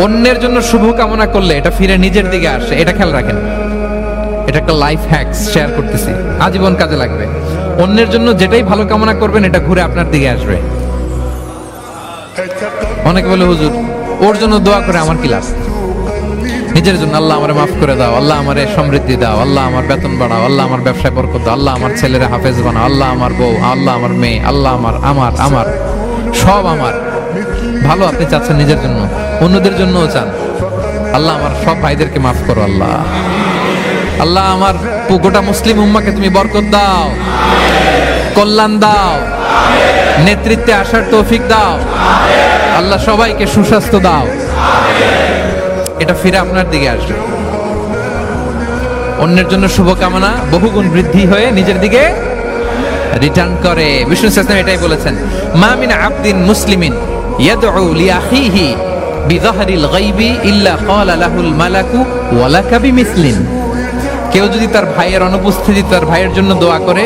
অন্যের জন্য শুভ কামনা করলে এটা ফিরে নিজের দিকে আসে, এটা খেয়াল রাখেন। এটা একটা লাইফ হ্যাকস শেয়ার করতেছি, আজীবন কাজে লাগবে। অন্যের জন্য যেটাই ভালো কামনা করবেন এটা ঘুরে আপনার দিকে আসবে। অনেকে বলে হুজুর ওর জন্য দোয়া করে আমার কি লাভ? নিজের জন্য আল্লাহ আমারে মাফ করে দাও, আল্লাহ আমারে সমৃদ্ধি দাও, আল্লাহ আমার বেতন বাড়াও, আল্লাহ আমার ব্যবসায় বরকত দাও, আল্লাহ আমার ছেলেরা হাফেজ বানাও, আল্লাহ আমার বউ, আল্লাহ আমার মেয়ে, আল্লাহ আমার আমার আমার সব আমার ভালো আপনি চাচ্ছেন নিজের জন্য, অন্যদের জন্যও চান। আল্লাহ আমার সব ভাইদেরকে মাফ করো, আল্লাহ আল্লাহ আমার গোটা মুসলিম উম্মাকে তুমি বরকত দাও, কল্যাণ দাও, নেতৃত্বে আসার তৌফিক দাও, আল্লাহ সবাইকে সুস্বাস্থ্য দাও। এটা ফিরে আপনার দিকে আসবে। অন্যের জন্য শুভকামনা বহুগুণ বৃদ্ধি হয়ে নিজের দিকে রিটার্ন করে। বিষ্ণু সাল্লাল্লাহু এটাই বলেছেন, মা মিন আবদিন মুসলিমিন ইয়াদউ লিআখিহি বিযাহরিল গায়বি ইল্লা ক্বালা লাহুল মালাকু ওয়া লাকা বিমিসলিন। কেউ যদি তার ভাইয়ের অনুপস্থিতি তার ভাইয়ের জন্য দোয়া করে,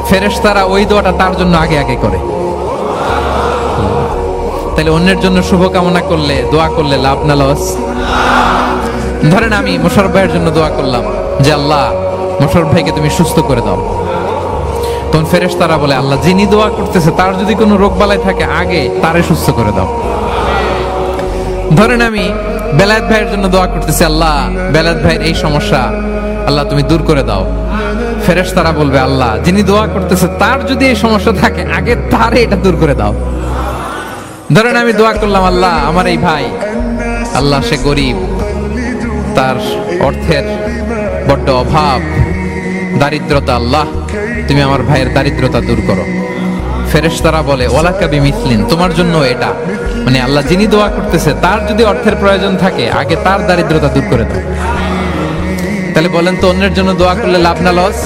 ফেরেশতারা ওই দোয়াটা তার জন্য আগে আগে করে। তাহলে অন্যের জন্য শুভকামনা করলে, দোয়া করলে লাভ না লস? ধরেন আমি মোশাররফ ভাইয়ের জন্য দোয়া করলাম যে আল্লাহ মোশাররফ ভাইকে তুমি সুস্থ করে দাও, তখন ফেরেশতারা বলে আল্লাহ যিনি দোয়া করতেছে তার যদি কোনো রোগ বালাই থাকে আগে তারে সুস্থ করে দাও। ধরেন আমি বেলায়েত ভাইয়ের জন্য দোয়া করতেছি, আল্লাহ বেলায়েত ভাইয়ের এই সমস্যা আল্লাহ তুমি দূর করে দাও, ফেরেশতারা বলবে আল্লাহ যিনি দোয়া করতেছে তার যদি এই সমস্যা থাকে আগে তারে এটা দূর করে দাও। ধরেন আমি দোয়া করলাম আল্লাহ আমার এই ভাই, আল্লাহ সে গরিব, তার অর্থের বড্ড অভাব, দারিদ্রতা, আল্লাহ তুমি আমার ভাইয়ের দারিদ্রতা দূর করো। ফেরেশতারা বলে ওয়ালাকা বিমিসলিন, তোমার জন্য এটা, মানে আল্লাহ যিনি দোয়া করতেছে তার যদি অর্থের প্রয়োজন থাকে আগে তার দারিদ্রতা দূর করে দাও। তাহলে বলেন তো অন্যের জন্য দোয়া করলে লাভ না লস?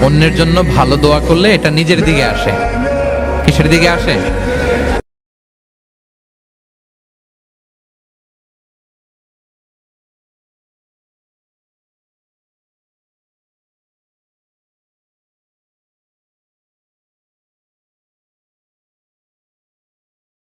অন্যের জন্য ভালো দোয়া করলে এটা নিজের দিকে আসে। কিসের দিকে আসে?